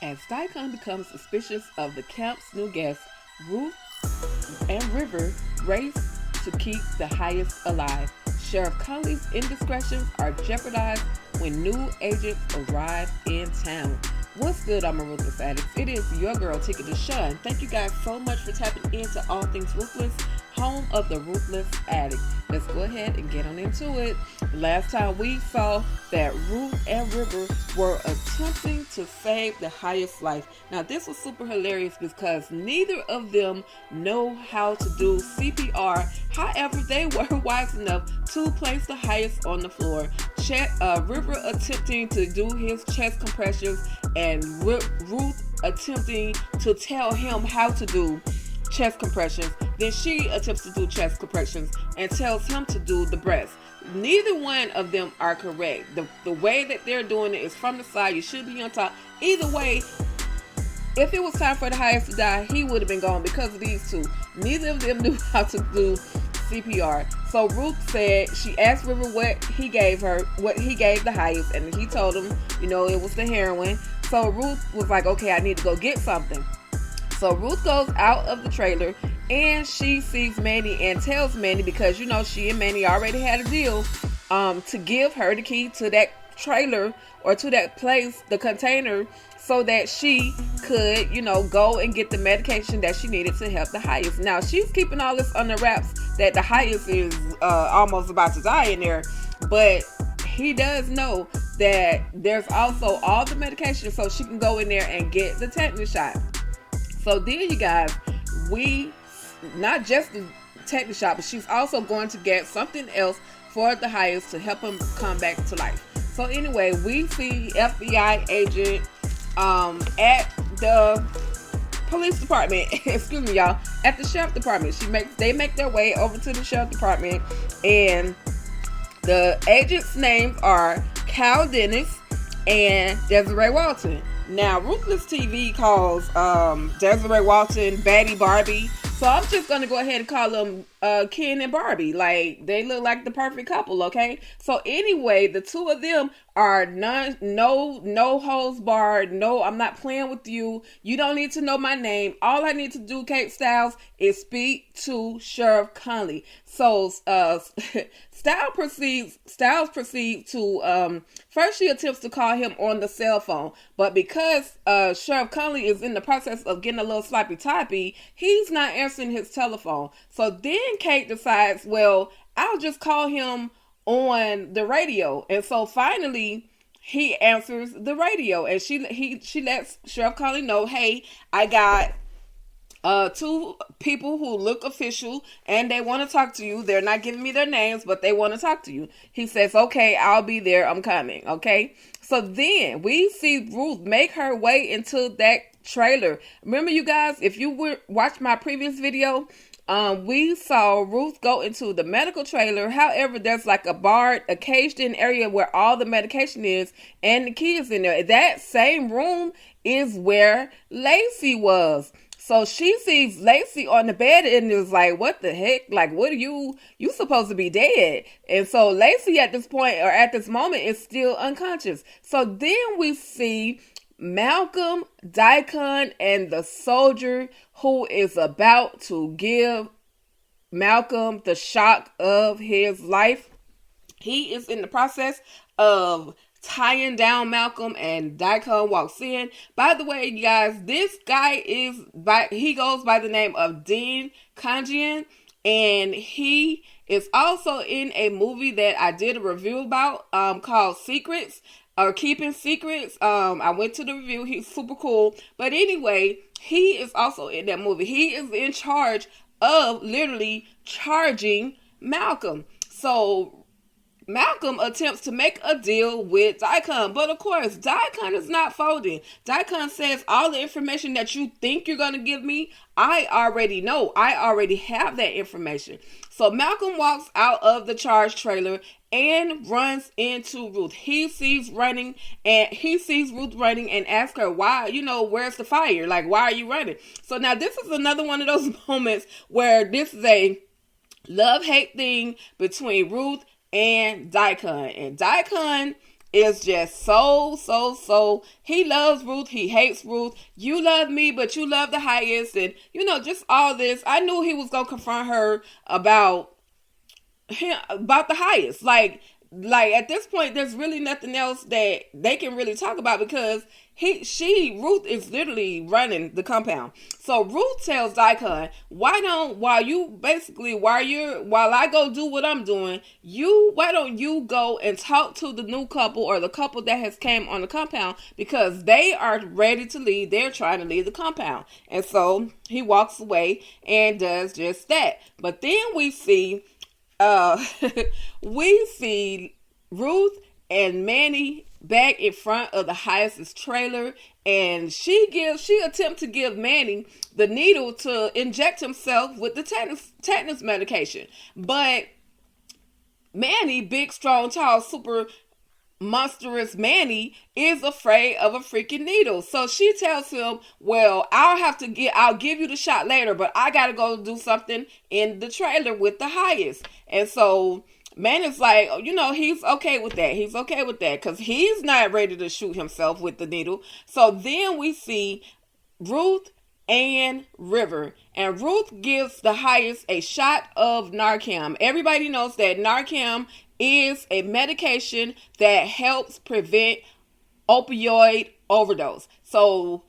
As Dikahn becomes suspicious of the camp's new guests, Ruth and River race to keep the highest alive. Sheriff Conley's indiscretions are jeopardized when new agents arrive in town. What's good, I'm a Ruthless addict. It is your girl, Tika Dikahn. Thank you guys so much for tapping into all things Ruthless, home of the Ruthless addict. Let's go ahead and get on into it. Last time we saw that Ruth and River were attempting to save the highest life. Now this was super hilarious because neither of them know how to do CPR. However, they were wise enough to place the highest on the floor. River attempting to do his chest compressions and Ruth attempting to tell him how to do chest compressions. Then she attempts to do chest compressions and tells him to do the breast. Neither one of them are correct. The way that they're doing it is from the side. You should be on top. Either way, if it was time for the highest to die, he would have been gone because of these two. Neither of them knew how to do CPR. So Ruth said, she asked River what he gave the highest, and he told him, it was the heroin. So Ruth was like, okay, I need to go get something. So Ruth goes out of the trailer and she sees Manny and tells Manny, because she and Manny already had a deal to give her the key to that trailer or to that place, the container, so that she could, go and get the medication that she needed to help the highest. Now she's keeping all this under wraps that the highest is almost about to die in there, but he does know that there's also all the medication so she can go in there and get the tetanus shot. So then, you guys, we not just the tetanus shot, but she's also going to get something else for the highest to help him come back to life. So anyway, we see FBI agent at the police department. Excuse me, y'all. At the sheriff department, they make their way over to the sheriff department, and the agents' names are Cal Dennis and Desiree Walton. Now, Ruthless TV calls Desiree Walton Batty Barbie. So I'm just going to go ahead and call them Ken and Barbie. Like, they look like the perfect couple, okay? So anyway, the two of them are no holds barred. No, I'm not playing with you. You don't need to know my name. All I need to do, Kate Styles, is speak to Sheriff Conley. So Styles proceeds to first she attempts to call him on the cell phone, but because Sheriff Conley is in the process of getting a little sloppy toppy, he's not answering his telephone. So then Kate decides, well, I'll just call him on the radio. And so finally he answers the radio, and she lets Sheriff Conley know, hey, I got two people who look official and they want to talk to you. They're not giving me their names, but they want to talk to you. He says, okay, I'll be there. I'm coming. Okay. So then we see Ruth make her way into that trailer. Remember, you guys, if you watch my previous video, we saw Ruth go into the medical trailer. However, there's like a caged in area where all the medication is and the key is in there. That same room is where Lacey was. So she sees Lacey on the bed and is like, what the heck? Like, what are you supposed to be dead? And so Lacey at this point, or at this moment, is still unconscious. So then we see Malcolm, Dikahn, and the soldier who is about to give Malcolm the shock of his life. He is in the process of tying down Malcolm, and Dikahn walks in. By the way, you guys, this guy he goes by the name of Dikahn, and he is also in a movie that I did a review about called Secrets, or Keeping Secrets. I went to the review. He's super cool. But anyway, he is also in that movie. He is in charge of literally charging Malcolm. So Malcolm attempts to make a deal with Dikahn, but of course, Dikahn is not folding. Dikahn says, all the information that you think you're going to give me, I already know. I already have that information. So Malcolm walks out of the charge trailer and runs into Ruth. He sees Ruth running and asks her, why, where's the fire? Like, why are you running? So now this is another one of those moments where this is a love-hate thing between Ruth and Dikahn. And Dikahn is just so. He loves Ruth. He hates Ruth. You love me, but you love the highest. And, just all this. I knew he was going to confront her about the highest. Like at this point, there's really nothing else that they can really talk about because Ruth is literally running the compound. So Ruth tells Dikahn, while I go do what I'm doing, why don't you go and talk to the new couple or the couple that has came on the compound, because they are ready to leave. They're trying to leave the compound. And so he walks away and does just that. But then we see we see Ruth and Manny back in front of the highest's trailer, and she attempts to give Manny the needle to inject himself with the tetanus medication. But Manny, big, strong, tall, super monstrous Manny, is afraid of a freaking needle. So she tells him, well, I'll give you the shot later, but I gotta go do something in the trailer with the highest. And so Manny's like, he's okay with that. He's okay with that because he's not ready to shoot himself with the needle. So then we see Ruth and River, and Ruth gives the highest a shot of Narcan. Everybody knows that Narcan is a medication that helps prevent opioid overdose. So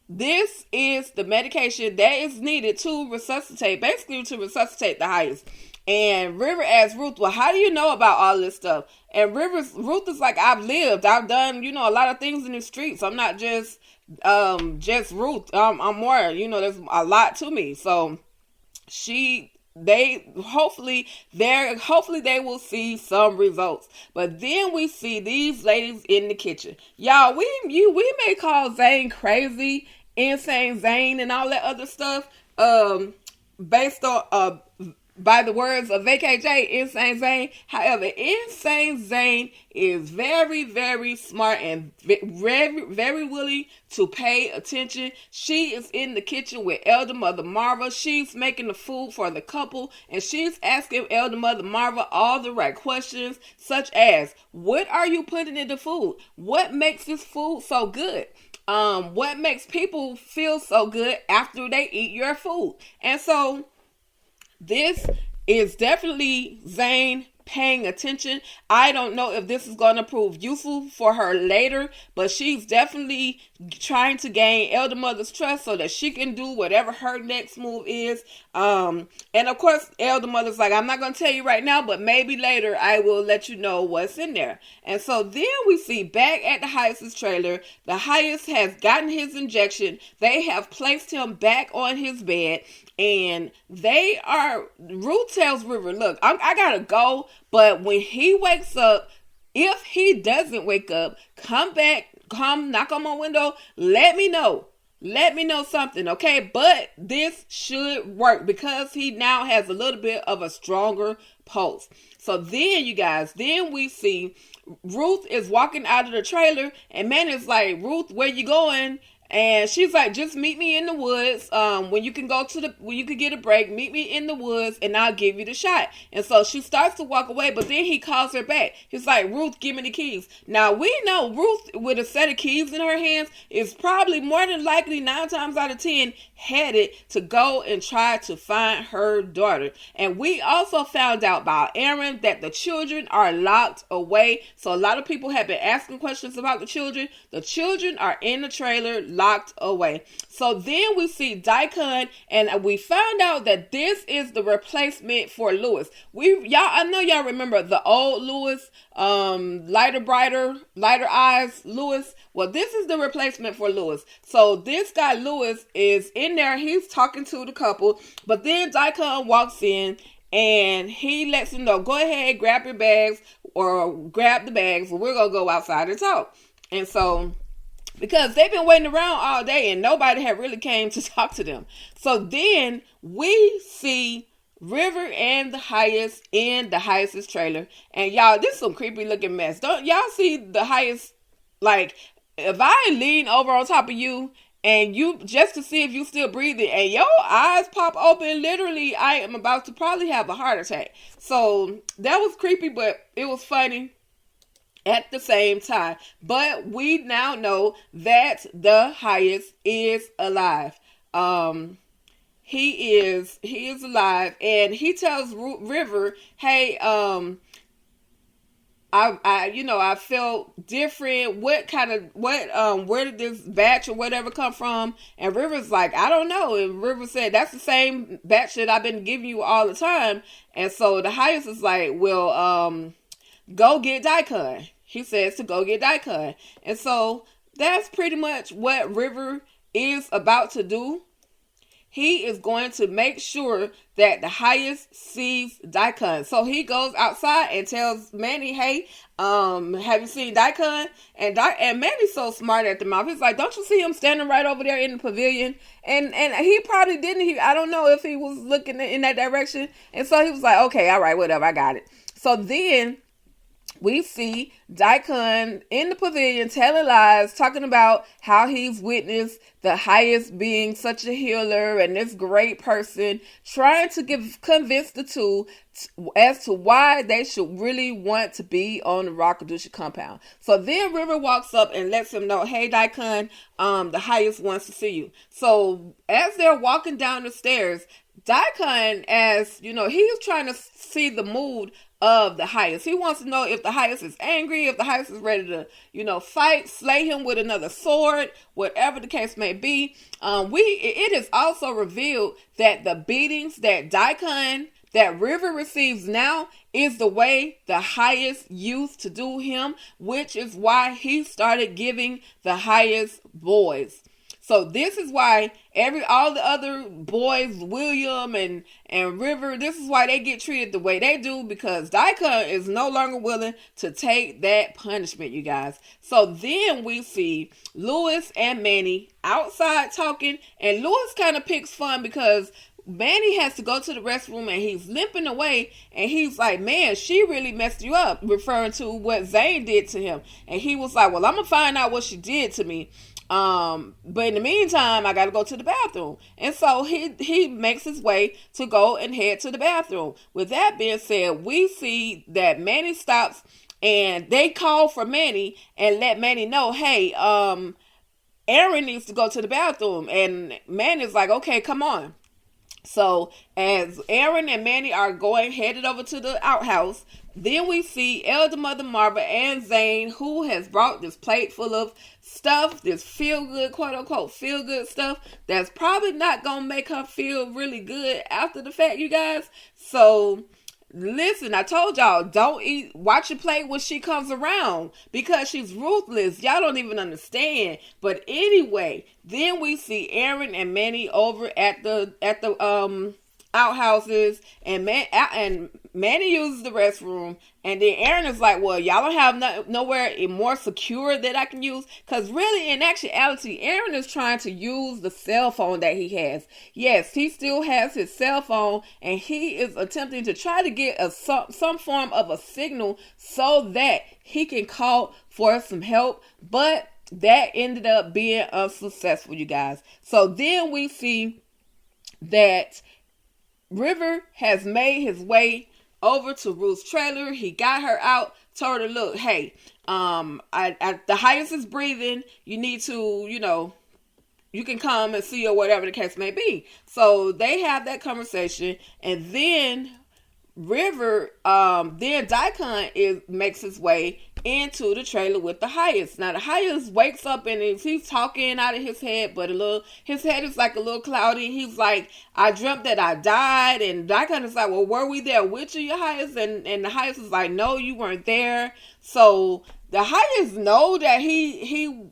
this is the medication that is needed to resuscitate the highest. And River asks Ruth, well, how do you know about all this stuff? And Ruth is like, I've done, a lot of things in the streets. I'm not just Ruth. I'm more, there's a lot to me. So hopefully they will see some results. But then we see these ladies in the kitchen. Y'all, we may call Zane crazy, insane Zane, and all that other stuff, based on by the words of VKJ, Insane Zane. However, Insane Zane is very, very smart and very, very willing to pay attention. She is in the kitchen with Elder Mother Marva. She's making the food for the couple, and she's asking Elder Mother Marva all the right questions, such as, what are you putting in the food? What makes this food so good? What makes people feel so good after they eat your food? And so this is definitely Zane paying attention. I don't know if this is going to prove useful for her later, but she's definitely trying to gain Elder Mother's trust so that she can do whatever her next move is. And of course, Elder Mother's like, I'm not going to tell you right now, but maybe later I will let you know what's in there. And so then we see back at the highest's trailer, the highest has gotten his injection. They have placed him back on his bed. And Ruth tells River, look, I gotta go, but when he wakes up, if he doesn't wake up, come knock on my window, let me know something, okay? But this should work because he now has a little bit of a stronger pulse. So then, you guys, we see Ruth is walking out of the trailer, and man is like, Ruth, where you going? And she's like, just meet me in the woods. When you can get a break, meet me in the woods and I'll give you the shot. And so she starts to walk away, but then he calls her back. He's like, Ruth, give me the keys. Now we know Ruth with a set of keys in her hands is probably more than likely 9 times out of 10 headed to go and try to find her daughter. And we also found out by Aaron that the children are locked away. So a lot of people have been asking questions about the children. The children are in the trailer, locked away. So then we see Dikahn, and we found out that this is the replacement for Lewis. I know y'all remember the old Lewis, lighter eyes Lewis. Well, this is the replacement for Lewis. So this guy Lewis is in there. He's talking to the couple, but then Dikahn walks in and he lets them know, go ahead, grab your bags or grab the bags. We're going to go outside and talk. And so, because they've been waiting around all day and nobody had really came to talk to them. So then we see River and the highest in the highest's trailer. And y'all, this is some creepy looking mess. Don't y'all see the highest? Like, if I lean over on top of you and you just to see if you still breathing and your eyes pop open, literally I am about to probably have a heart attack. So that was creepy, but it was funny. at the same time. But we now know that the highest is alive. He is alive, and he tells River, "Hey, I felt different. Where did this batch or whatever come from?" And River's like, "I don't know." And River said, "That's the same batch that I've been giving you all the time." And so the highest is like, "Well, go get Dikahn." He says to go get Dikahn. And so that's pretty much what River is about to do. He is going to make sure that the highest sees Dikahn. So he goes outside and tells Manny, "Hey, have you seen Dikahn?" And Manny's so smart at the mouth. He's like, "Don't you see him standing right over there in the pavilion?" And he probably didn't. I don't know if he was looking in that direction. And so he was like, "Okay, all right, whatever, I got it." So then we see Dikahn in the pavilion telling lies, talking about how he's witnessed the highest being such a healer and this great person, trying to convince the two as to why they should really want to be on the Rockadusha compound. So then River walks up and lets him know, "Hey, Dikahn, the highest wants to see you." So as they're walking down the stairs, Dikahn, as you know, he's trying to see the mood of the highest. He wants to know if the highest is angry, if the highest is ready to, fight, slay him with another sword, whatever the case may be. It is also revealed that the beatings that River receives now is the way the highest used to do him, which is why he started giving the highest boys. So this is why all the other boys, William and River, this is why they get treated the way they do, because Dikahn is no longer willing to take that punishment, you guys. So then we see Lewis and Manny outside talking, and Lewis kind of picks fun because Manny has to go to the restroom and he's limping away, and he's like, "Man, she really messed you up," referring to what Zane did to him. And he was like, "Well, I'm gonna find out what she did to me. But in the meantime, I gotta go to the bathroom." And so he makes his way to go and head to the bathroom. With that being said, we see that Manny stops and they call for Manny and let Manny know, "Hey, Aaron needs to go to the bathroom." And Manny's like, "Okay, come on." So as Aaron and Manny are headed over to the outhouse, then we see Elder Mother Marva and Zane, who has brought this plate full of stuff, this feel-good, quote-unquote feel-good stuff, that's probably not going to make her feel really good after the fact, you guys. So listen, I told y'all, watch your plate when she comes around, because she's ruthless. Y'all don't even understand. But anyway, then we see Aaron and Manny over at the outhouses, and Manny uses the restroom, and then Aaron is like, "Well, y'all don't have nowhere more secure that I can use?" Because really, in actuality, Aaron is trying to use the cell phone that he has. Yes, he still has his cell phone, and he is attempting to try to get some form of a signal so that he can call for some help, but that ended up being unsuccessful, you guys. So then we see that River has made his way over to Ruth's trailer. He got her out, told her, "Look, hey, the highest is breathing. You need to, you can come and see," or whatever the case may be. So they have that conversation, and then then Dikahn makes his way into the trailer with the highest. Now the highest wakes up and he's talking out of his head, but his head is like a little cloudy. He's like, "I dreamt that I died," and Dikahn is like, "Well, were we there with you, your highest?" And the highest is like, "No, you weren't there." So the highest know that he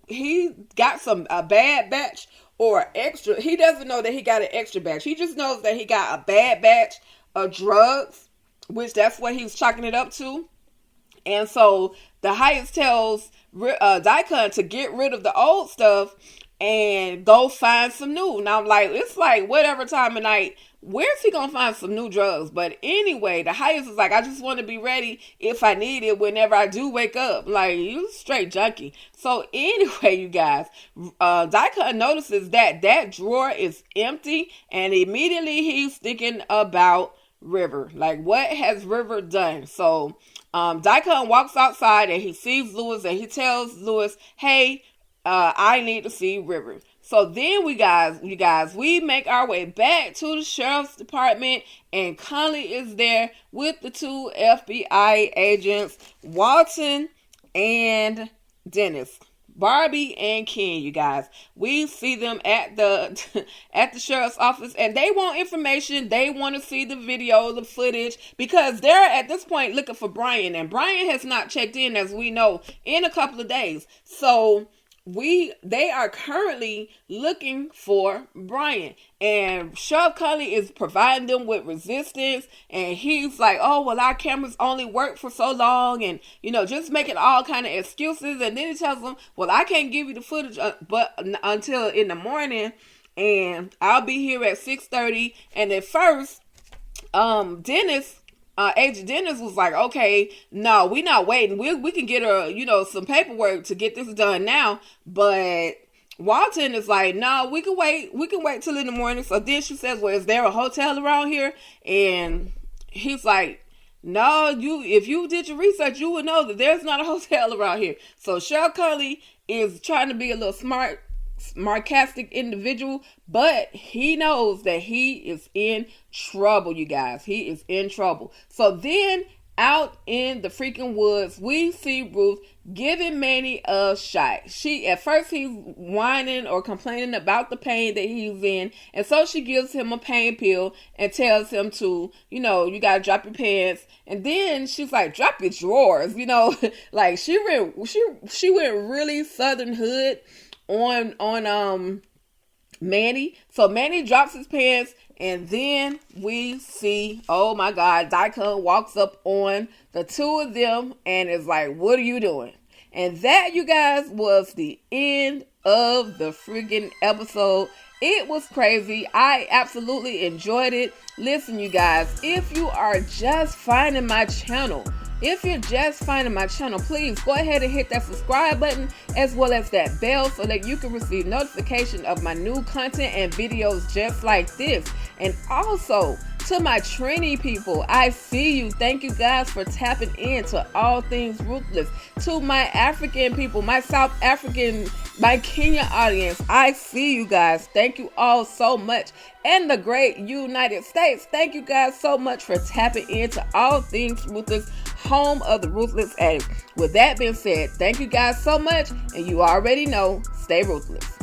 got a bad batch or extra. He doesn't know that he got an extra batch. He just knows that he got a bad batch of drugs, which that's what he's chalking it up to. And so the highest tells Dikahn to get rid of the old stuff and go find some new. Now, it's like whatever time of night, where's he gonna find some new drugs? But anyway, the highest is like, "I just want to be ready if I need it whenever I do wake up." Like, you straight junkie. So anyway, you guys, Dikahn notices that drawer is empty, and immediately he's thinking about River. Like, what has River done? So Dikahn walks outside and he sees Lewis and he tells Lewis, hey, I need to see River. So then you guys, we make our way back to the sheriff's department, and Conley is there with the two FBI agents, Walton and Dennis. Barbie and Ken, you guys. We see them at the at the sheriff's office, and they want information. They want to see the video, the footage, because they're at this point looking for Brian, and Brian has not checked in, as we know, in a couple of days. So they are currently looking for Brian, and Sheriff Conley is providing them with resistance, and he's like, oh, well, our cameras only work for so long, and just making all kind of excuses. And then he tells them, well, I can't give you the footage but until in the morning, and I'll be here at 6:30. And at first Agent Dennis was like, okay, no, we not waiting. We can get some paperwork to get this done now. But Walton is like, no, we can wait. We can wait till in the morning. So then she says, well, is there a hotel around here? And he's like, no, if you did your research, you would know that there's not a hotel around here. So Sheriff Conley is trying to be a little sarcastic individual, but he knows that he is in trouble, you guys. He is in trouble. So then out in the freaking woods, we see Ruth giving Manny a shot. At first he's whining or complaining about the pain that he's in, and so she gives him a pain pill and tells him to, you gotta drop your pants. And then she's like, drop your drawers, like she went really Southern hood on Manny. So Manny drops his pants, and then we see, oh my God, Dikahn walks up on the two of them and is like, what are you doing? And that, you guys, was the end of the friggin' episode. It was crazy. I absolutely enjoyed it. Listen, you guys, if you are just finding my channel, please go ahead and hit that subscribe button as well as that bell so that you can receive notification of my new content and videos just like this. And also, to my Trini people, I see you. Thank you guys for tapping into all things Ruthless. To my African people, my South African, my Kenya audience, I see you guys. Thank you all so much. And the great United States, thank you guys so much for tapping into all things Ruthless, home of the Ruthless Addict. With that being said, thank you guys so much, and you already know, stay ruthless.